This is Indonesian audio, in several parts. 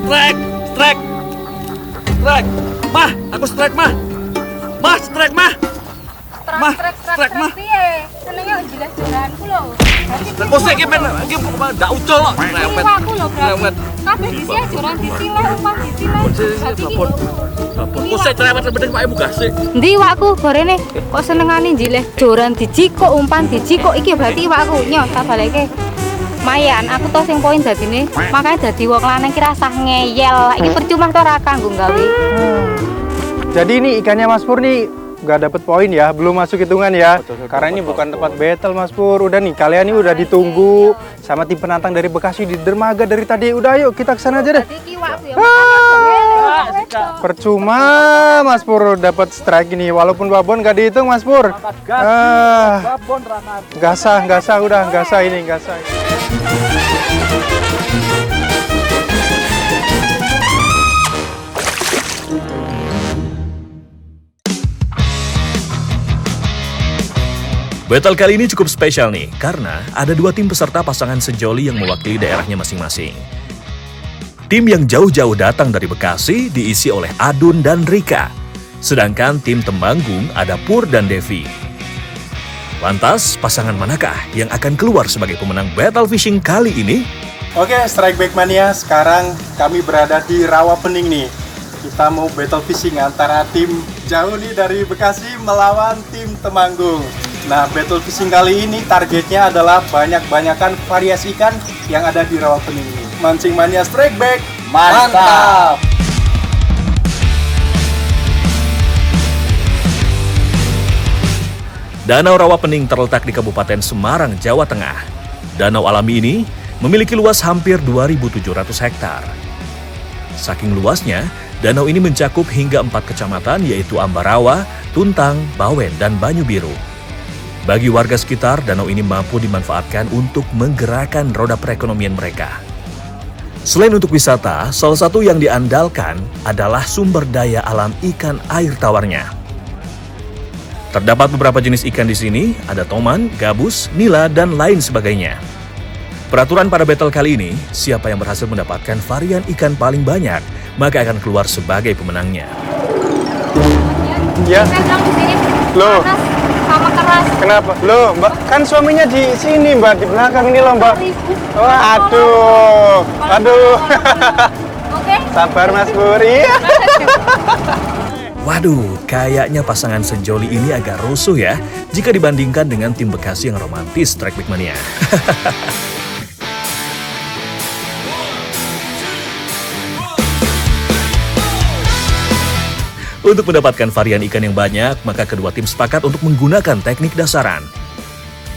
strike. Mah, aku strike mah. Mah, strike mah. Mah, strike mah. Piye? Senenge jelas joranku lho. Kok sik men iki ndak ucul kok. Rewet. Aku lho, Bro. Kabeh disih joran disileh, umpah disileh. Berarti iki Kok sik cerewet bener Pak Muga sik. Ndi wakku gorene kok senengane jileh joran dijikok umpan dijikok iki berarti wakku nyo tak baleke. Mayan aku to sing poin dadine makanya dadi wong lanang ki rasah ngeyel. Iki percuma to ora kanggo gawe. Jadi ini ikannya Mas Pur nih nggak dapet poin ya, belum masuk hitungan ya. Karena ini bukan tempat battle Mas Pur. Udah nih kalian ini udah ditunggu sama tim penantang dari Bekasi di dermaga dari tadi. Udah ayo kita kesana aja deh. Percuma Mas Pur dapat strike ini, walaupun babon gak dihitung Mas Pur. Gasah udah gasah ini. Battle kali ini cukup spesial nih, karena ada dua tim peserta pasangan sejoli yang mewakili daerahnya masing-masing. Tim yang jauh-jauh datang dari Bekasi diisi oleh Adun dan Rika. Sedangkan tim Temanggung ada Pur dan Devi. Lantas, pasangan manakah yang akan keluar sebagai pemenang Battle Fishing kali ini? Oke, Strike Back Mania, sekarang kami berada di Rawapening nih. Kita mau battle fishing antara tim jauh nih dari Bekasi melawan tim Temanggung. Nah, battle fishing kali ini targetnya adalah banyak-banyakan variasi ikan yang ada di Rawapening ini. Mancing Mania Strike Back, mantap! Danau Rawapening terletak di Kabupaten Semarang, Jawa Tengah. Danau alami ini memiliki luas hampir 2.700 hektar. Saking luasnya, danau ini mencakup hingga 4 kecamatan yaitu Ambarawa, Tuntang, Bawen, dan Banyu Biru. Bagi warga sekitar, danau ini mampu dimanfaatkan untuk menggerakkan roda perekonomian mereka. Selain untuk wisata, salah satu yang diandalkan adalah sumber daya alam ikan air tawarnya. Terdapat beberapa jenis ikan di sini, ada toman, gabus, nila, dan lain sebagainya. Peraturan pada battle kali ini, siapa yang berhasil mendapatkan varian ikan paling banyak, maka akan keluar sebagai pemenangnya. Ya. Loh. Sama keras. Kenapa? Loh, Mbak, kan suaminya di sini, Mbak, di belakang ini loh, Mbak. Wah, aduh. Oke. Sabar Mas Pur. Iya. Waduh, kayaknya pasangan sejoli ini agak rusuh ya, jika dibandingkan dengan tim Bekasi yang romantis Strike Back Mania. Untuk mendapatkan varian ikan yang banyak, maka kedua tim sepakat untuk menggunakan teknik dasaran.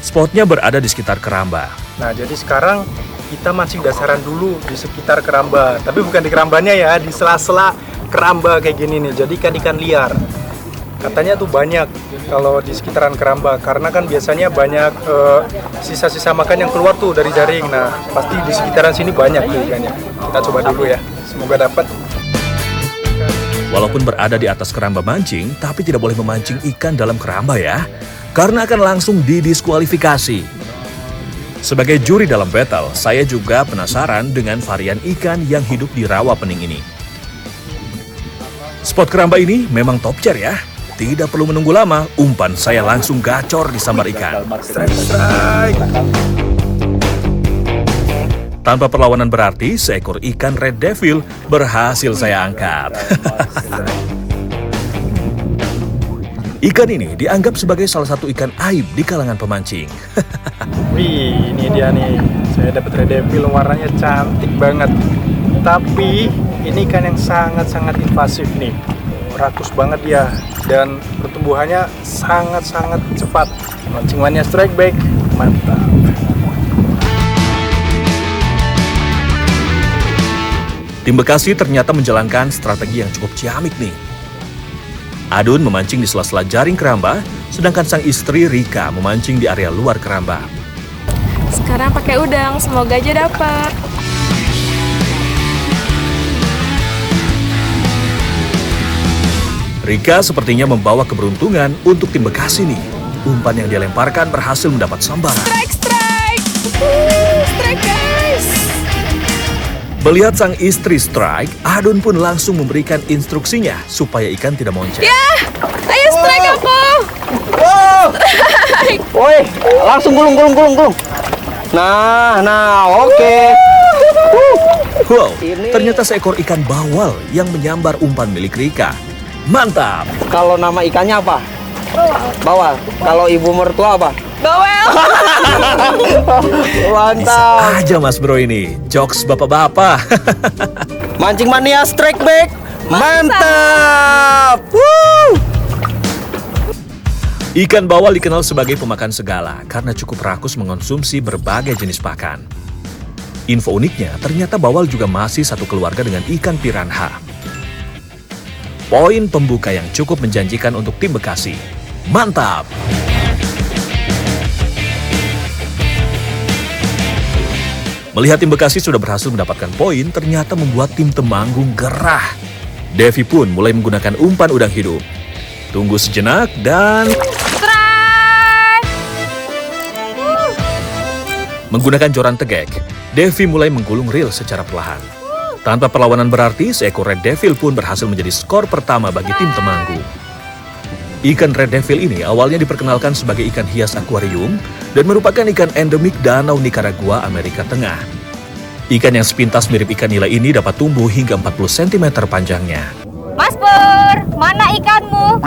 Spotnya berada di sekitar keramba. Nah, jadi sekarang kita mancing dasaran dulu di sekitar keramba. Tapi bukan di kerambanya ya, di sela-sela keramba kayak gini nih. Jadi ikan-ikan liar. Katanya tuh banyak kalau di sekitaran keramba. Karena kan biasanya banyak sisa-sisa makan yang keluar tuh dari jaring. Nah, pasti di sekitaran sini banyak tuh ikannya. Kita coba dulu ya, semoga dapat. Walaupun berada di atas keramba mancing, tapi tidak boleh memancing ikan dalam keramba ya, karena akan langsung didiskualifikasi. Sebagai juri dalam battle, saya juga penasaran dengan varian ikan yang hidup di Rawapening ini. Spot keramba ini memang top tier ya. Tidak perlu menunggu lama, umpan saya langsung gacor di sambar ikan. Strike. Tanpa perlawanan berarti, seekor ikan Red Devil berhasil saya angkat. Ikan ini dianggap sebagai salah satu ikan aib di kalangan pemancing. Wih, ini dia nih. Saya dapat Red Devil, warnanya cantik banget. Tapi ini ikan yang sangat-sangat invasif nih. Rakus banget dia dan pertumbuhannya sangat-sangat cepat. Mancing Mania Strike Back, mantap. Tim Bekasi ternyata menjalankan strategi yang cukup ciamik nih. Adun memancing di sela-sela jaring keramba, sedangkan sang istri Rika memancing di area luar keramba. Sekarang pakai udang, semoga aja dapat. Rika sepertinya membawa keberuntungan untuk tim Bekasi nih. Umpan yang dia lemparkan berhasil mendapat sambaran. Strike! Strike guys! Melihat sang istri strike, Adun pun langsung memberikan instruksinya supaya ikan tidak monceng. Ayo strike aku. Woi, langsung gulung. Nah, oke. Wow, ternyata seekor ikan bawal yang menyambar umpan milik Rika. Mantap! Kalau nama ikannya apa? Bawal. Kalau ibu mertua apa? Bawel. Mantap. Aja Mas Bro ini, jokes bapak-bapak. Mancing mania strike back. Mantap. Woo! Ikan bawal dikenal sebagai pemakan segala karena cukup rakus mengonsumsi berbagai jenis pakan. Info uniknya, ternyata bawal juga masih satu keluarga dengan ikan piranha. Poin pembuka yang cukup menjanjikan untuk tim Bekasi. Mantap! Melihat tim Bekasi sudah berhasil mendapatkan poin, ternyata membuat tim Temanggung gerah. Devi pun mulai menggunakan umpan udang hidup. Tunggu sejenak dan... Menggunakan joran tegek, Devi mulai menggulung reel secara perlahan. Tanpa perlawanan berarti, seekor Red Devil pun berhasil menjadi skor pertama bagi tim Temanggung. Ikan Red Devil ini awalnya diperkenalkan sebagai ikan hias akuarium dan merupakan ikan endemik Danau Nicaragua, Amerika Tengah. Ikan yang sepintas mirip ikan nila ini dapat tumbuh hingga 40 cm panjangnya. Mas Pur, mana ikanmu?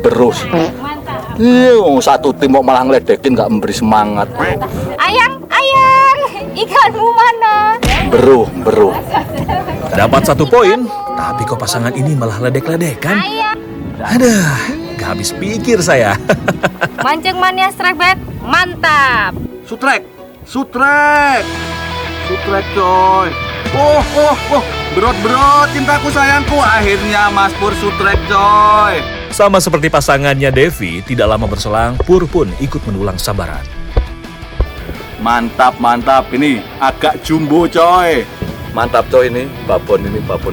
Berus. Mantap. Iya, satu tim kok malah ngeledekin gak memberi semangat. Ayang, ikanmu mana? Beruh. Dapat 1 poin, tapi kok pasangan ini malah ledek-ledekan? Ayang. Aduh, gak habis pikir saya. Mancing mania strike back, mantap. Sutrek coy. Berot cintaku sayangku. Akhirnya Mas Pur sutrek coy. Sama seperti pasangannya Devi, tidak lama berselang, Pur pun ikut mendulang sambaran. Mantap. Ini agak jumbo coy. Mantap coy ini babon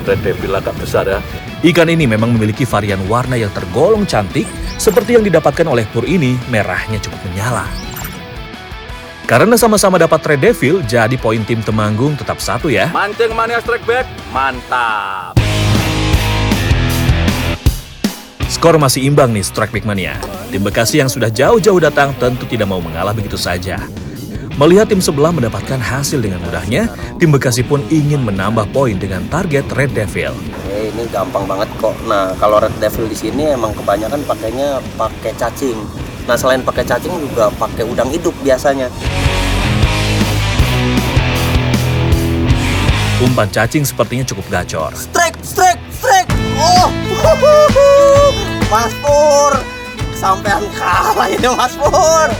Red Devil agak besar ya. Ikan ini memang memiliki varian warna yang tergolong cantik, seperti yang didapatkan oleh Pur ini, merahnya cukup menyala. Karena sama-sama dapat Red Devil, jadi poin tim Temanggung tetap 1 ya. Mancing mania strike back. Mantap. Skor masih imbang nih Strike Back Mania. Tim Bekasi yang sudah jauh-jauh datang tentu tidak mau mengalah begitu saja. Melihat tim sebelah mendapatkan hasil dengan mudahnya, tim Bekasi pun ingin menambah poin dengan target Red Devil. Ini gampang banget kok. Nah, kalau Red Devil di sini emang kebanyakan pakainya pakai cacing. Nah, selain pakai cacing juga pakai udang hidup biasanya. Umpan cacing sepertinya cukup gacor. Strike. Oh, Mas Pur, sampean kalah ini Mas Pur.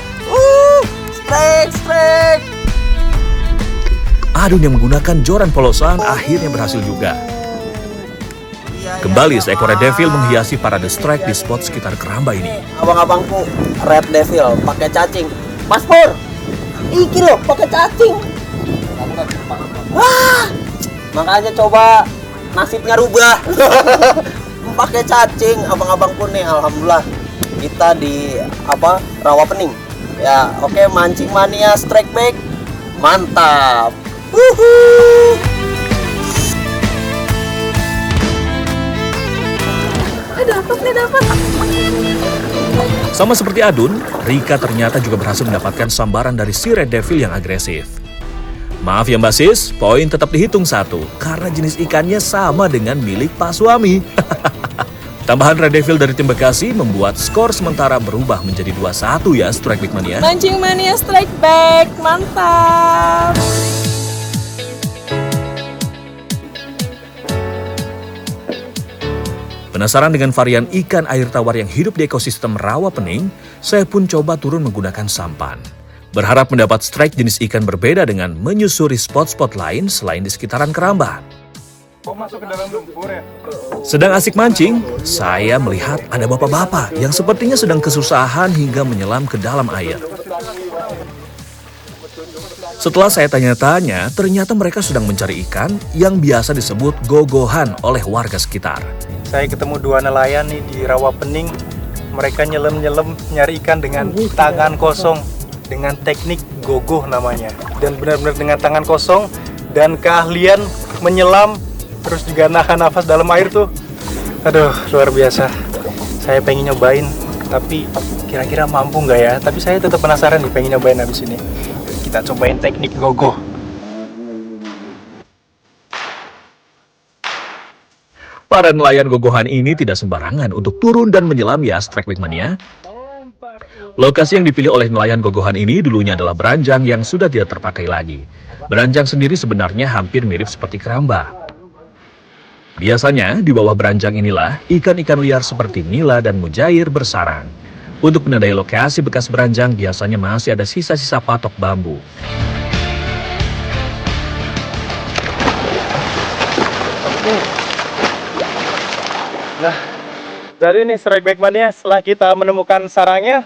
Strike. Adun yang menggunakan joran polosan akhirnya berhasil juga. Kembali seekor Red Devil menghiasi parade strike di spot sekitar keramba ini. Abang-abangku Red Devil pakai cacing. Mas Pur, iki loh pakai cacing. Wah, makanya coba nasibnya rubah. Pakai cacing, abang-abangku nih, alhamdulillah kita di rawa pening. Ya, oke, mancing mania strike back, mantap. Dapat. Sama seperti Adun, Rika ternyata juga berhasil mendapatkan sambaran dari si Red Devil yang agresif. Maaf ya Mbak Sis, poin tetap dihitung 1 karena jenis ikannya sama dengan milik Pak Suami. Tambahan Red Devil dari tim Bekasi membuat skor sementara berubah menjadi 2-1 ya Strike Back Mania. Mancing mania strike back, mantap. Penasaran dengan varian ikan air tawar yang hidup di ekosistem rawa pening, saya pun coba turun menggunakan sampan. Berharap mendapat strike jenis ikan berbeda dengan menyusuri spot-spot lain selain di sekitaran keramba. Sedang asik mancing, saya melihat ada bapak-bapak yang sepertinya sedang kesusahan hingga menyelam ke dalam air. Setelah saya tanya-tanya, ternyata mereka sedang mencari ikan yang biasa disebut gogohan oleh warga sekitar. Saya ketemu 2 nelayan nih di rawa pening. Mereka nyelem-nyelem nyari ikan dengan tangan kosong, dengan teknik gogoh namanya. Dan benar-benar dengan tangan kosong dan keahlian menyelam, terus juga nahan nafas dalam air tuh. Aduh, luar biasa. Saya pengen nyobain, tapi kira-kira mampu nggak ya? Tapi saya tetap penasaran nih, pengen nyobain habis ini. Kita cobain teknik gogo. Para nelayan gogohan ini tidak sembarangan untuk turun dan menyelam ya, Strike Week Mania. Lokasi yang dipilih oleh nelayan gogohan ini dulunya adalah beranjang yang sudah tidak terpakai lagi. Beranjang sendiri sebenarnya hampir mirip seperti keramba. Biasanya di bawah beranjang inilah ikan-ikan liar seperti nila dan mujair bersarang. Untuk menandai lokasi bekas beranjang biasanya masih ada sisa-sisa patok bambu. Nah, jadi nih Strike Back Mania, setelah kita menemukan sarangnya,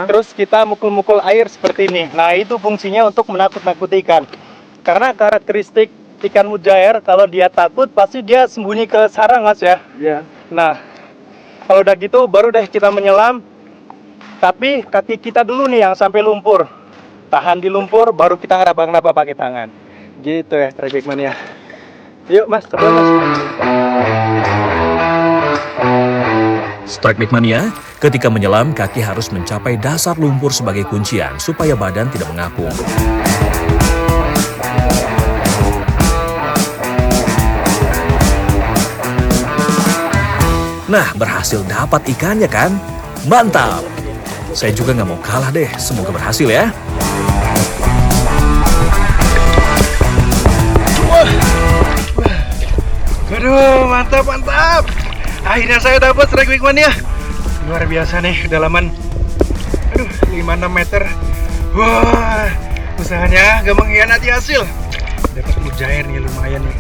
terus kita mukul-mukul air seperti ini. Nah, itu fungsinya untuk menakut-nakuti ikan. Karena karakteristik ikan mujair, kalau dia takut pasti dia sembunyi ke sarang, Mas ya. Iya. Nah, kalau udah gitu baru deh kita menyelam. Tapi kaki kita dulu nih yang sampai lumpur. Tahan di lumpur, baru kita ngeraba-ngeraba pakai tangan. Gitu ya, Strike Back Mania. Yuk Mas, coba Mas. Strike Back Mania, ketika menyelam kaki harus mencapai dasar lumpur sebagai kuncian supaya badan tidak mengapung. Nah, berhasil dapat ikannya kan? Mantap! Saya juga nggak mau kalah deh, semoga berhasil ya. Aduh, mantap, mantap. Akhirnya saya dapat Strike Back Mania. Luar biasa nih, kedalaman 5-6 meter. Wah, usahanya gak mengkhianati hasil. Dapat mujair nih, lumayan nih.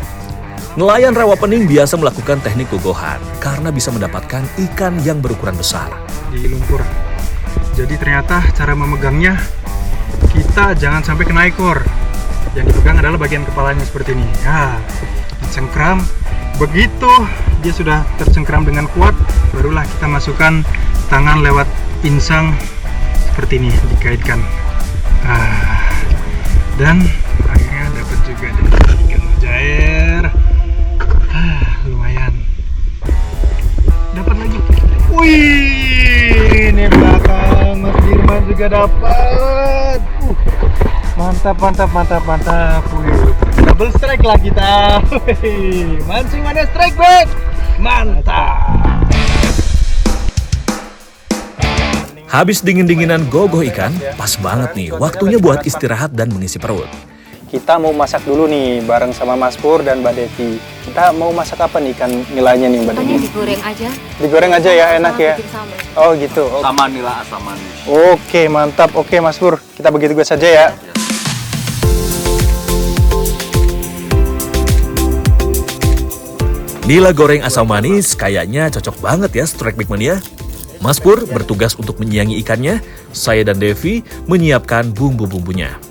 Nelayan Rawapening biasa melakukan teknik gogohan karena bisa mendapatkan ikan yang berukuran besar. Di lumpur. Jadi ternyata cara memegangnya, kita jangan sampai kena ekor. Yang dipegang adalah bagian kepalanya seperti ini. Ya, dicengkram. Begitu dia sudah tercengkram dengan kuat, barulah kita masukkan tangan lewat insang seperti ini, dikaitkan. Dan akhirnya dapat juga ikan mujair. Lumayan. Dapat lagi. Wih, ini belakang Mas Dirman juga dapat. Mantap, mantap, mantap, mantap. Wih, double strike lah kita. Wih, mancing mana Strike Back? Mantap. Habis dingin-dinginan gogoh ikan, pas banget nih waktunya buat istirahat dan mengisi perut. Kita mau masak dulu nih bareng sama Mas Pur dan Mbak Devi. Kita mau masak apa nih ikan nilainya nih Mbak Devi? Katanya digoreng aja. Digoreng aja ya, enak ya. Bikin sambal. Oh gitu. Sama nila asaman. Oke, mantap. Oke Mas Pur, kita begitu saja ya. Nila goreng asam manis kayaknya cocok banget ya Strike Back Mania. Mas Pur bertugas untuk menyiangi ikannya, saya dan Devi menyiapkan bumbu-bumbunya.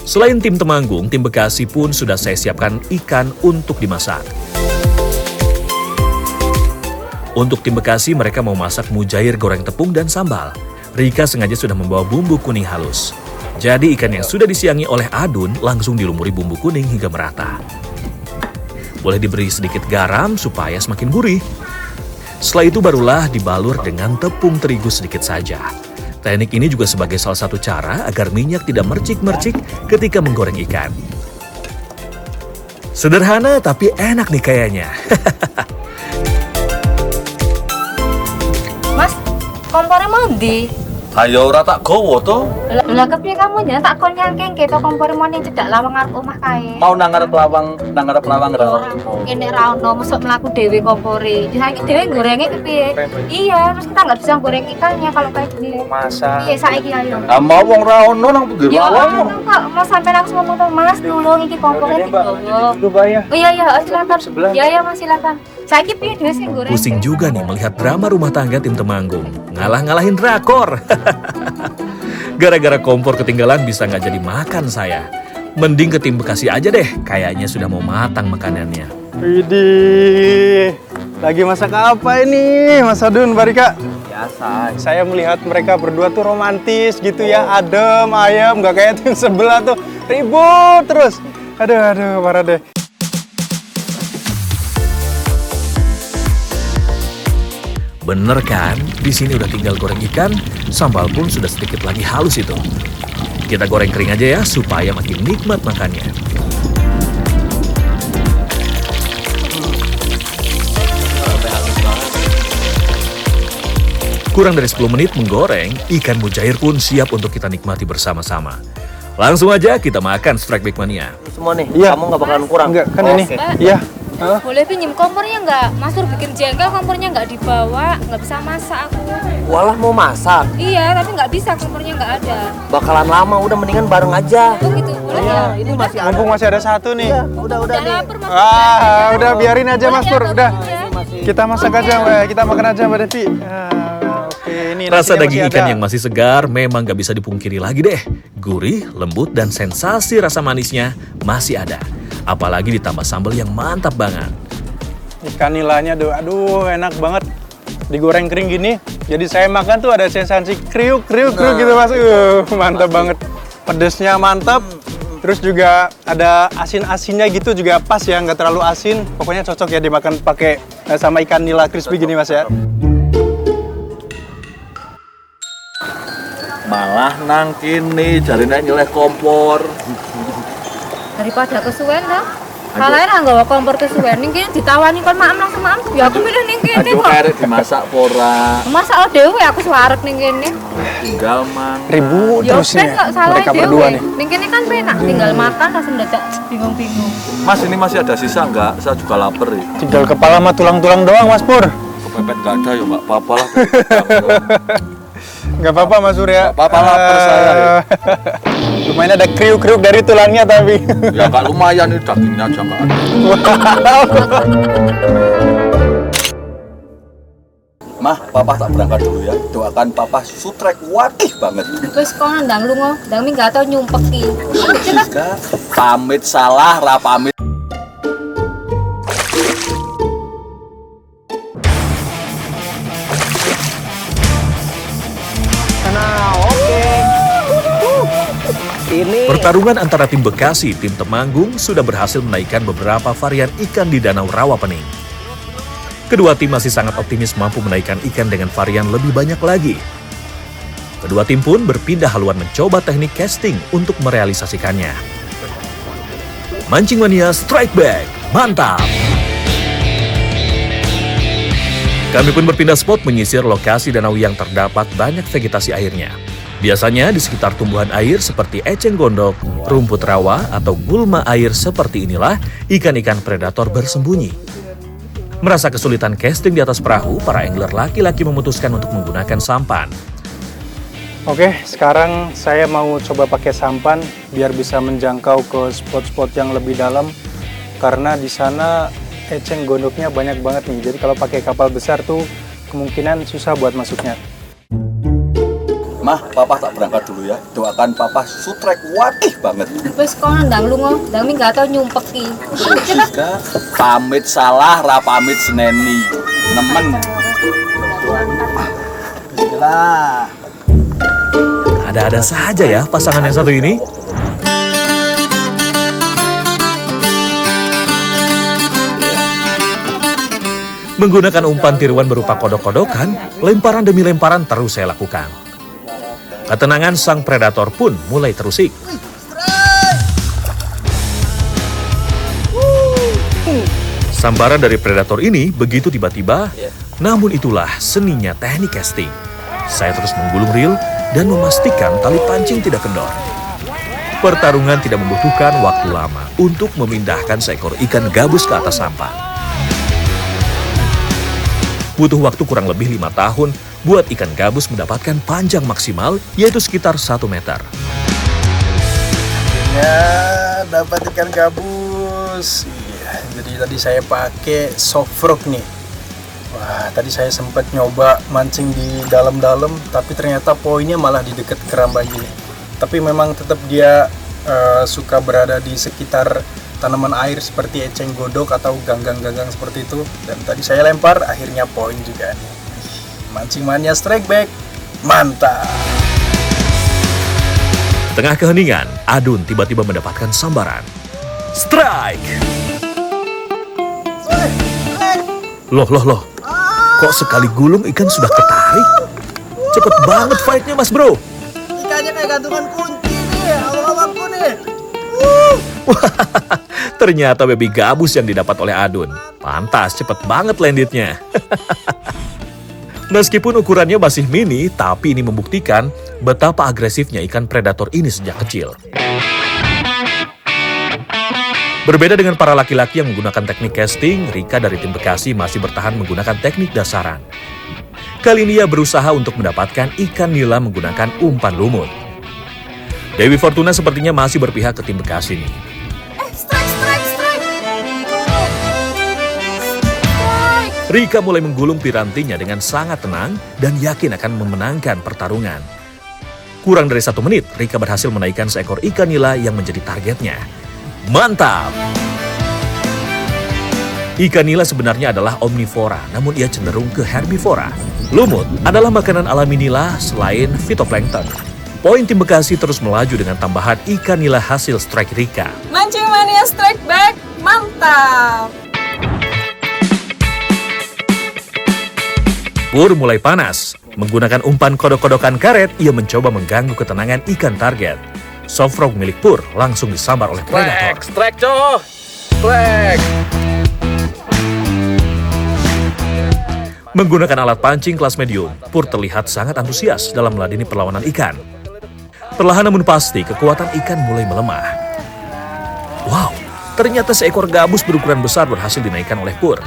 Selain tim Temanggung, tim Bekasi pun sudah saya siapkan ikan untuk dimasak. Untuk tim Bekasi, mereka mau masak mujair goreng tepung dan sambal. Rika sengaja sudah membawa bumbu kuning halus. Jadi ikan yang sudah disiangi oleh Adun langsung dilumuri bumbu kuning hingga merata. Boleh diberi sedikit garam supaya semakin gurih. Setelah itu barulah dibalur dengan tepung terigu sedikit saja. Teknik ini juga sebagai salah satu cara agar minyak tidak mercik-mercik ketika menggoreng ikan. Sederhana tapi enak nih kayaknya. Mas, kompornya mau di? Ayo ora tak gowo to. Lah kepiye kamu ya tak kon nyangking keto kompor mon yang cedak lawang arep omah kae. Mau nangarep lawang ra. Kene ra ono mosok mlaku dhewe kompore. Saiki dhewe gorenge kepiye? Iya, terus kita nggak bisa goreng ikannya kalau kayak gini. Masa? Iya, saiki ayo. Ah mau wong ra ono nang pinggir Ya, lawang. kok mau sampai langsung ngomong tuh Mas, tolong iki kompornya digowo. Dulu Mbak ya. Oh iya, silakan. Iya, Mas, silakan. Saiki piye dhewe sing goreng? Pusing juga nih melihat drama rumah tangga tim Temanggung. Ngalah-ngalahin drakor. Gara-gara kompor ketinggalan bisa nggak jadi makan saya. Mending ke tim Bekasi aja deh, kayaknya sudah mau matang makanannya. Widih, lagi masak apa ini Mas Adun, Mbak Rika? Biasa. Saya melihat mereka berdua tuh romantis gitu ya, adem, ayem, nggak kayak tim sebelah tuh ribut terus. Aduh, parah deh. Bener kan? Di sini udah tinggal goreng ikan, sambal pun sudah sedikit lagi halus itu. Kita goreng kering aja ya, supaya makin nikmat makannya. Kurang dari 10 menit menggoreng, ikan mujair pun siap untuk kita nikmati bersama-sama. Langsung aja kita makan Strike Back Mania. Semua nih, Iya. kamu nggak bakalan kurang. Enggak, kan ini. Oke. Iya. Boleh pinjem kompornya nggak? Mas Pur bikin jengkel, kompornya nggak dibawa, nggak bisa masak aku. Walah mau masak, Iya, tapi nggak bisa, kompornya nggak ada. bakalan lama. Udah mendingan bareng aja. Oh gitu, boleh ya? Ini masih ada. Mumpung masih ada satu nih. Iya, udah Udah nih. lapar Mas. Udah biarin aja Mas Pur, udah. Masih. Kita masak aja, Mbak. Kita makan aja, Mbak Devi. Oke, ini Rasa nasinya daging masih ikan ada. yang masih segar memang gak bisa dipungkiri lagi deh. Gurih, lembut, dan sensasi rasa manisnya masih ada. Apalagi ditambah sambal yang mantap banget. Ikan nilanya aduh enak banget. Digoreng kering gini. Jadi saya makan tuh ada sensasi kriuk gitu Mas. Mantap banget. Pedesnya mantap. Terus juga ada asin-asinnya gitu juga pas ya, nggak terlalu asin. Pokoknya cocok ya dimakan pakai sama ikan nila crispy gini Mas ya. Malah nang kini jarine nyeleh kompor. Daripada kesuwen dah. Kalian nggak kompor kesuwen, nih kini ditawani kon maam langsung maam. Ya aku milih nih kini Aduh kok. karek dimasak pora. Masa dewe aku suarek nih kini. Tinggal mang. Ribut Ya terus ben nih nggak salah mereka dewe. berdua nih. Nih kini kan penak, tinggal makan langsung dadak bingung-bingung. Mas ini masih ada sisa nggak? Saya juga lapar ya. Tinggal kepala sama tulang-tulang doang Mas Pur. Kepepet nggak ada ya nggak apa-apa lah. Nggak apa-apa Mas Surya. Nggak apa-apa, lapar saya, ya. Lumayan ada kriuk-kriuk dari tulangnya tapi. Ya nggak lumayan nih dagingnya aja nggak ada. Mah, papa tak berangkat dulu ya. Doakan papa sutrek watih banget. Terus kau ndang lungo, ndang mi nggak tau nyumpeki. Juga pamit salah, ra pamit. Nah, oke. Ini Pertarungan antara tim Bekasi, tim Temanggung sudah berhasil menaikkan beberapa varian ikan di Danau Rawapening. Kedua tim masih sangat optimis mampu menaikkan ikan dengan varian lebih banyak lagi. Kedua tim pun berpindah haluan mencoba teknik casting untuk merealisasikannya. Mancing Mania Strike Back, mantap! Kami pun berpindah spot menyisir lokasi danau yang terdapat banyak vegetasi airnya. Biasanya di sekitar tumbuhan air seperti eceng gondok, rumput rawa, atau gulma air seperti inilah ikan-ikan predator bersembunyi. Merasa kesulitan casting di atas perahu, para angler laki-laki memutuskan untuk menggunakan sampan. Oke, sekarang saya mau coba pakai sampan biar bisa menjangkau ke spot-spot yang lebih dalam karena di sana eceng gondoknya banyak banget nih. Jadi kalau pakai kapal besar tuh kemungkinan susah buat masuknya. Mah, papa tak berangkat dulu ya. Doakan papa sutrek watih banget. Terus kau ndang lungo, ndang mi nggak tau nyumpeki. Juga pamit salah, ra pamit seneni. Nemen. Bismillah. Ada-ada saja ya pasangan yang satu ini. Menggunakan umpan tiruan berupa kodok-kodokan, lemparan demi lemparan terus saya lakukan. Ketenangan sang predator pun mulai terusik. Sambaran dari predator ini begitu tiba-tiba, namun itulah seninya teknik casting. Saya terus menggulung reel dan memastikan tali pancing tidak kendor. Pertarungan tidak membutuhkan waktu lama untuk memindahkan seekor ikan gabus ke atas sampan. Butuh waktu kurang lebih 5 tahun buat ikan gabus mendapatkan panjang maksimal yaitu sekitar 1 meter. Ya, dapat ikan gabus. Iya, jadi tadi saya pakai soft frog nih. Wah, tadi saya sempat nyoba mancing di dalam-dalam, tapi ternyata poinnya malah di dekat keramba gini. Tapi memang tetap dia suka berada di sekitar tanaman air seperti eceng godok atau ganggang-ganggang seperti itu. Dan tadi saya lempar, akhirnya poin juga nih. Mancing Mania Strike Back, mantap! Tengah keheningan, Adun tiba-tiba mendapatkan sambaran. Strike! Loh. Kok sekali gulung ikan sudah ketarik? Cepet banget fight-nya Mas Bro. Ikannya kayak gantungan kunci nih, abang-abangku nih. Ternyata baby gabus yang didapat oleh Adun. Pantas cepet banget landitnya. Meskipun ukurannya masih mini, tapi ini membuktikan betapa agresifnya ikan predator ini sejak kecil. Berbeda dengan para laki-laki yang menggunakan teknik casting, Rika dari tim Bekasi masih bertahan menggunakan teknik dasaran. Kali ini ia berusaha untuk mendapatkan ikan nila menggunakan umpan lumut. Dewi Fortuna sepertinya masih berpihak ke tim Bekasi nih. Rika mulai menggulung pirantinya dengan sangat tenang dan yakin akan memenangkan pertarungan. Kurang dari 1 menit, Rika berhasil menaikkan seekor ikan nila yang menjadi targetnya. Mantap! Ikan nila sebenarnya adalah omnivora, namun ia cenderung ke herbivora. Lumut adalah makanan alami nila selain fitoplankton. Poin tim Bekasi terus melaju dengan tambahan ikan nila hasil strike Rika. Mancing mania strike back, mantap! Pur mulai panas. Menggunakan umpan kodok-kodokan karet, ia mencoba mengganggu ketenangan ikan target. Soft frog milik Pur langsung disambar oleh predator. Strike, coy. Strike. Menggunakan alat pancing kelas medium, Pur terlihat sangat antusias dalam meladeni perlawanan ikan. Perlahan namun pasti, kekuatan ikan mulai melemah. Wow, ternyata seekor gabus berukuran besar berhasil dinaikkan oleh Pur.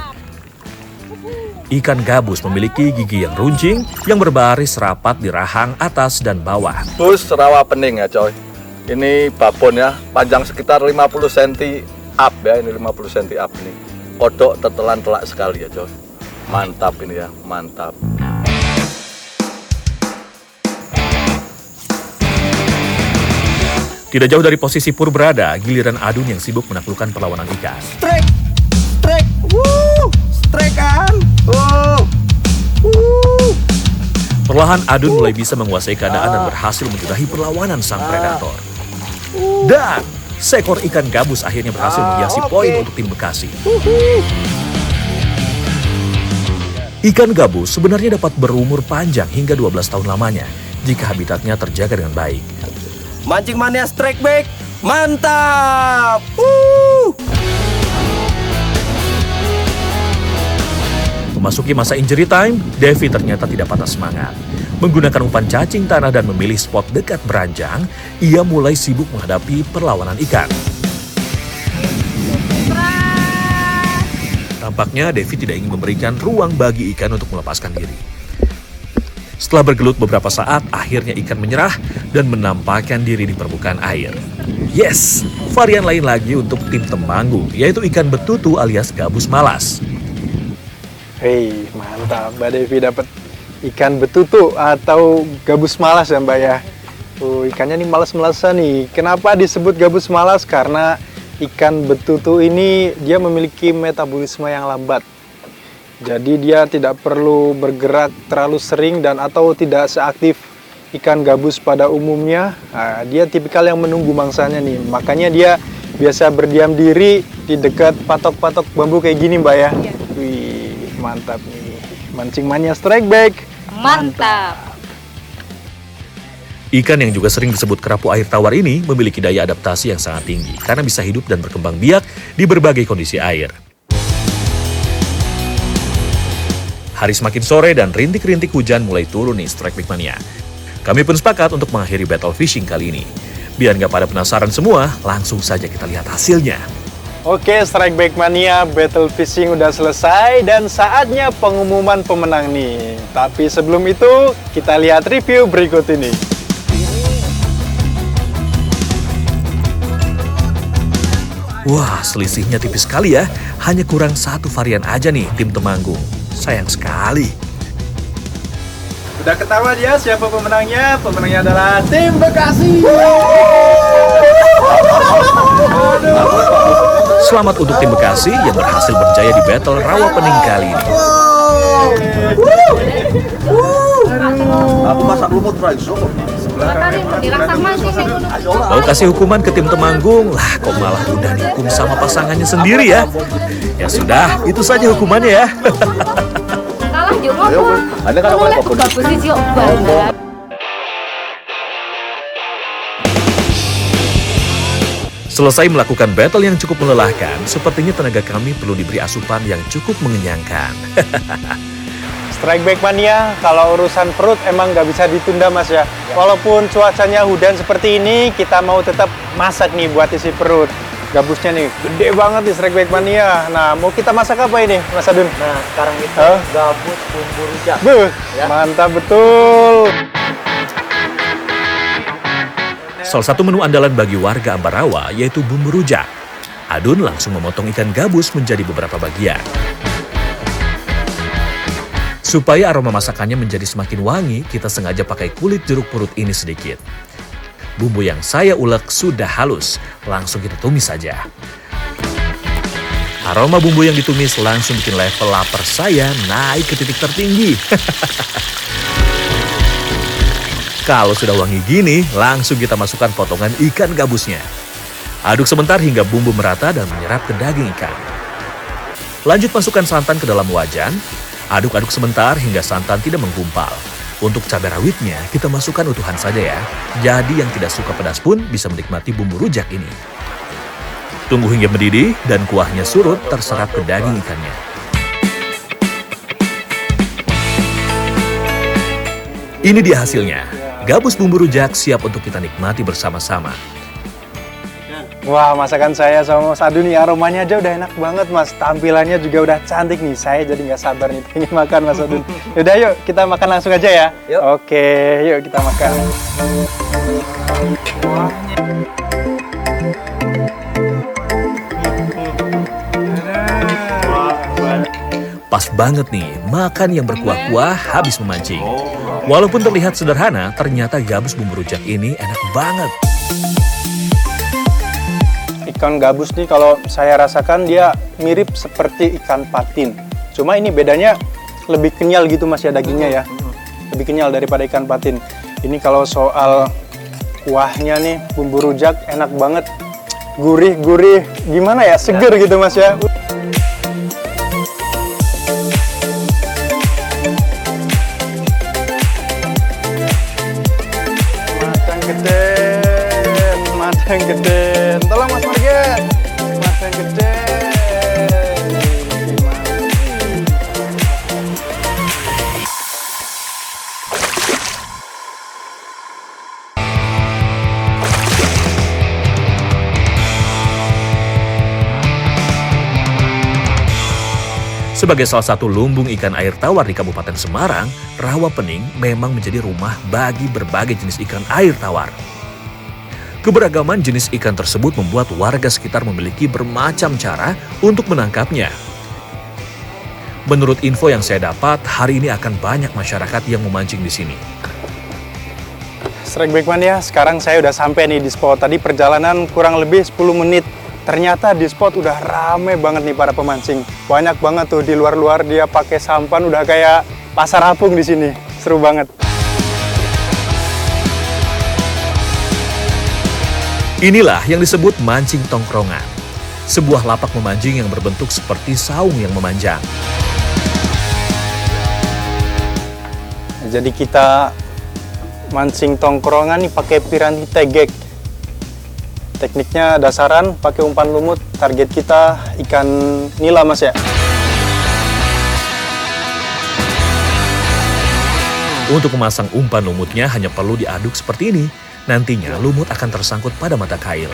Ikan gabus memiliki gigi yang runcing yang berbaris rapat di rahang atas dan bawah. Bus rawa pening ya coy. Ini babon ya, panjang sekitar 50 cm up ya, ini 50 cm up nih. Kodok tetelan telak sekali ya coy. Mantap ini ya, mantap. Tidak jauh dari posisi Pur berada, giliran Adun yang sibuk menaklukkan perlawanan ikan. Strike, strike kan? Perlahan Adun mulai bisa menguasai keadaan dan berhasil menyudahi perlawanan sang predator. Dan seekor ikan gabus akhirnya berhasil menghiasi poin untuk tim Bekasi. Ikan gabus sebenarnya dapat berumur panjang hingga 12 tahun lamanya jika habitatnya terjaga dengan baik. Mancing mania strike back, mantap! Memasuki masa injury time, Devi ternyata tidak patah semangat. Menggunakan umpan cacing tanah dan memilih spot dekat beranjang, ia mulai sibuk menghadapi perlawanan ikan. Tampaknya Devi tidak ingin memberikan ruang bagi ikan untuk melepaskan diri. Setelah bergelut beberapa saat, akhirnya ikan menyerah dan menampakkan diri di permukaan air. Yes, varian lain lagi untuk tim Temanggung, yaitu ikan betutu alias gabus malas. Hei, mantap. Mbak Devi dapat ikan betutu atau gabus malas ya Mbak ya. Ikannya nih malas-malasan nih. Kenapa disebut gabus malas? Karena ikan betutu ini dia memiliki metabolisme yang lambat. Jadi dia tidak perlu bergerak terlalu sering dan atau tidak seaktif ikan gabus pada umumnya. Nah, dia tipikal yang menunggu mangsanya nih. Makanya dia biasa berdiam diri di dekat patok-patok bambu kayak gini Mbak ya. Iya. Wih, mantap nih. Mancing mania strike back. Mantap. Ikan yang juga sering disebut kerapu air tawar ini memiliki daya adaptasi yang sangat tinggi karena bisa hidup dan berkembang biak di berbagai kondisi air. Hari semakin sore dan rintik-rintik hujan mulai turun nih Strike Back Mania. Kami pun sepakat untuk mengakhiri battle fishing kali ini. Biar nggak pada penasaran semua, langsung saja kita lihat hasilnya. Oke, Strike Back Mania battle fishing udah selesai dan saatnya pengumuman pemenang nih. Tapi sebelum itu, kita lihat review berikut ini. Wah, selisihnya tipis sekali ya. Hanya kurang satu varian aja nih tim Temanggung. Sayang sekali. Udah ketahuan ya siapa pemenangnya? Pemenangnya adalah tim Bekasi. Selamat untuk tim Bekasi yang berhasil berjaya di battle rawa pening kali ini. Aku masak lumut raiso. Mau kasih hukuman ke tim Temanggung, lah kok malah udah dihukum sama pasangannya sendiri ya? Ya sudah, itu saja hukumannya ya. Kalah Ayo, Bos. Anda kan oleh babon. Gabus siji kok banget. Selesai melakukan battle yang cukup melelahkan, sepertinya tenaga kami perlu diberi asupan yang cukup mengenyangkan. Strike Back Mania, kalau urusan perut emang nggak bisa ditunda Mas ya. Walaupun cuacanya hujan seperti ini, kita mau tetap masak nih buat isi perut. Gabusnya nih gede banget nih Strike Back Mania. Nah, mau kita masak apa ini Mas Adun? Nah, sekarang itu gabus bumbu rujak. Beuh, Ya. mantap betul. Salah satu menu andalan bagi warga Ambarawa yaitu bumbu rujak. Adun langsung memotong ikan gabus menjadi beberapa bagian. Supaya aroma masakannya menjadi semakin wangi, kita sengaja pakai kulit jeruk purut ini sedikit. Bumbu yang saya ulek sudah halus, langsung kita tumis saja. Aroma bumbu yang ditumis langsung bikin level lapar saya naik ke titik tertinggi. Kalau sudah wangi gini, langsung kita masukkan potongan ikan gabusnya. Aduk sebentar hingga bumbu merata dan menyerap ke daging ikan. Lanjut masukkan santan ke dalam wajan. Aduk-aduk sebentar hingga santan tidak menggumpal. Untuk cabai rawitnya, kita masukkan utuhan saja ya. Jadi yang tidak suka pedas pun bisa menikmati bumbu rujak ini. Tunggu hingga mendidih dan kuahnya surut terserap ke daging ikannya. Ini dia hasilnya. Gabus bumbu rujak siap untuk kita nikmati bersama-sama. Wah, masakan saya sama Mas Adun nih aromanya aja udah enak banget Mas. Tampilannya juga udah cantik nih. Saya jadi nggak sabar nih pengen makan Mas Adun. Yaudah yuk kita makan langsung aja ya. Yuk. Oke, yuk kita makan. Pas banget nih, makan yang berkuah-kuah habis memancing. Walaupun terlihat sederhana, ternyata gabus bumbu rujak ini enak banget. Ikan gabus nih kalau saya rasakan dia mirip seperti ikan patin. Cuma ini bedanya lebih kenyal gitu Mas ya dagingnya ya. Lebih kenyal daripada ikan patin. Ini kalau soal kuahnya nih bumbu rujak enak banget. Gurih-gurih gimana ya? Seger gitu Mas ya. Matang gede, tolong Mas Marget, matang gede. Sebagai salah satu lumbung ikan air tawar di Kabupaten Semarang, Rawa Pening memang menjadi rumah bagi berbagai jenis ikan air tawar. Keberagaman jenis ikan tersebut membuat warga sekitar memiliki bermacam cara untuk menangkapnya. Menurut info yang saya dapat, hari ini akan banyak masyarakat yang memancing di sini. Strike Back Mania, sekarang saya udah sampai nih di spot. Tadi perjalanan kurang lebih 10 menit. Ternyata di spot udah rame banget nih para pemancing. Banyak banget tuh di luar-luar dia pakai sampan udah kayak pasar apung di sini. Seru banget. Inilah yang disebut mancing tongkrongan. Sebuah lapak memancing yang berbentuk seperti saung yang memanjang. Jadi kita mancing tongkrongan nih pakai piranti tegek. Tekniknya dasaran pakai umpan lumut. Target kita ikan nila Mas ya. Untuk memasang umpan lumutnya hanya perlu diaduk seperti ini. Nantinya lumut akan tersangkut pada mata kail.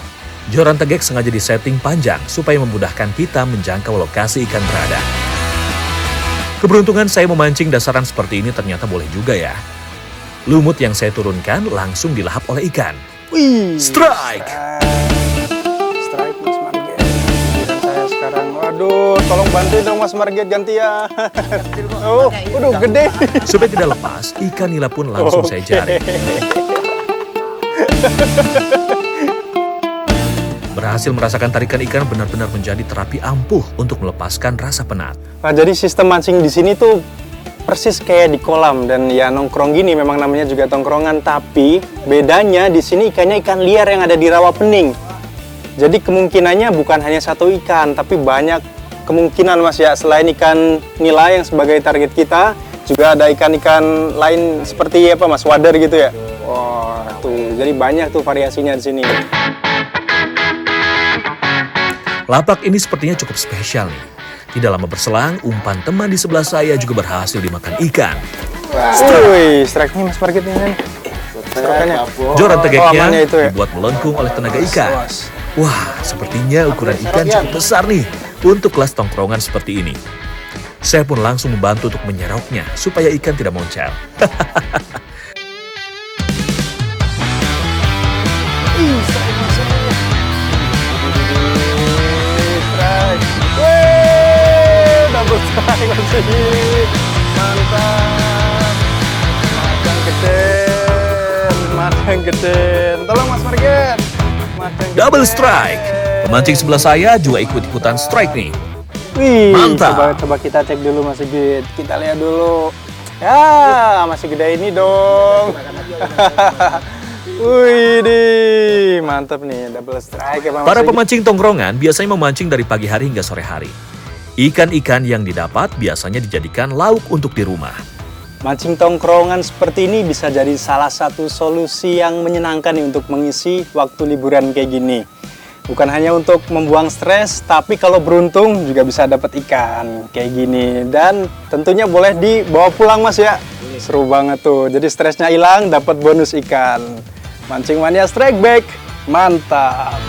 Joran tegek sengaja disetting panjang supaya memudahkan kita menjangkau lokasi ikan berada. Keberuntungan saya memancing dasaran seperti ini ternyata boleh juga ya. Lumut yang saya turunkan langsung dilahap oleh ikan. Wih, Strike! Strike Mas Marget. Giliran saya sekarang. Waduh, tolong bantuin dong Mas Marget gantian. Oh, udah gede. Supaya tidak lepas, ikan nila pun langsung saya jaring. Berhasil merasakan tarikan ikan benar-benar menjadi terapi ampuh untuk melepaskan rasa penat. Nah, jadi sistem mancing di sini tuh persis kayak di kolam dan ya nongkrong gini memang namanya juga tongkrongan, tapi bedanya di sini ikannya ikan liar yang ada di Rawa Pening. Jadi kemungkinannya bukan hanya satu ikan, tapi banyak kemungkinan Mas ya. Selain ikan nila yang sebagai target kita juga ada ikan-ikan lain seperti apa Mas, wader gitu ya. Wah, tuh jadi banyak tuh variasinya di sini. Lapak ini sepertinya cukup spesial nih. Tidak lama berselang, umpan teman di sebelah saya juga berhasil dimakan ikan. Wih, strike-nya Mas Markit ini. Joran tegeknya amannya itu ya? dibuat melengkung oleh tenaga ikan. Wah, sepertinya ukuran ikan cukup besar nih untuk kelas tongkrongan seperti ini. Saya pun langsung membantu untuk menyeroknya supaya ikan tidak moncal. Double strike masih. Mantap. Madang geden. Tolong Mas Markit. Double strike. Pemancing sebelah saya juga ikut-ikutan strike nih. Wih, Mantap. coba kita cek dulu Mas Sigit. Kita lihat dulu. Ya, masih gede ini dong. Wih, mantap nih double strike ya Mas Para Sigit. pemancing tongkrongan biasanya memancing dari pagi hari hingga sore hari. Ikan-ikan yang didapat biasanya dijadikan lauk untuk di rumah. Mancing tongkrongan seperti ini bisa jadi salah satu solusi yang menyenangkan nih untuk mengisi waktu liburan kayak gini. Bukan hanya untuk membuang stres, tapi kalau beruntung juga bisa dapat ikan kayak gini. Dan tentunya boleh dibawa pulang Mas ya. Seru banget tuh. Jadi stresnya hilang, dapat bonus ikan. Mancing Mania Strike Back. Mantap.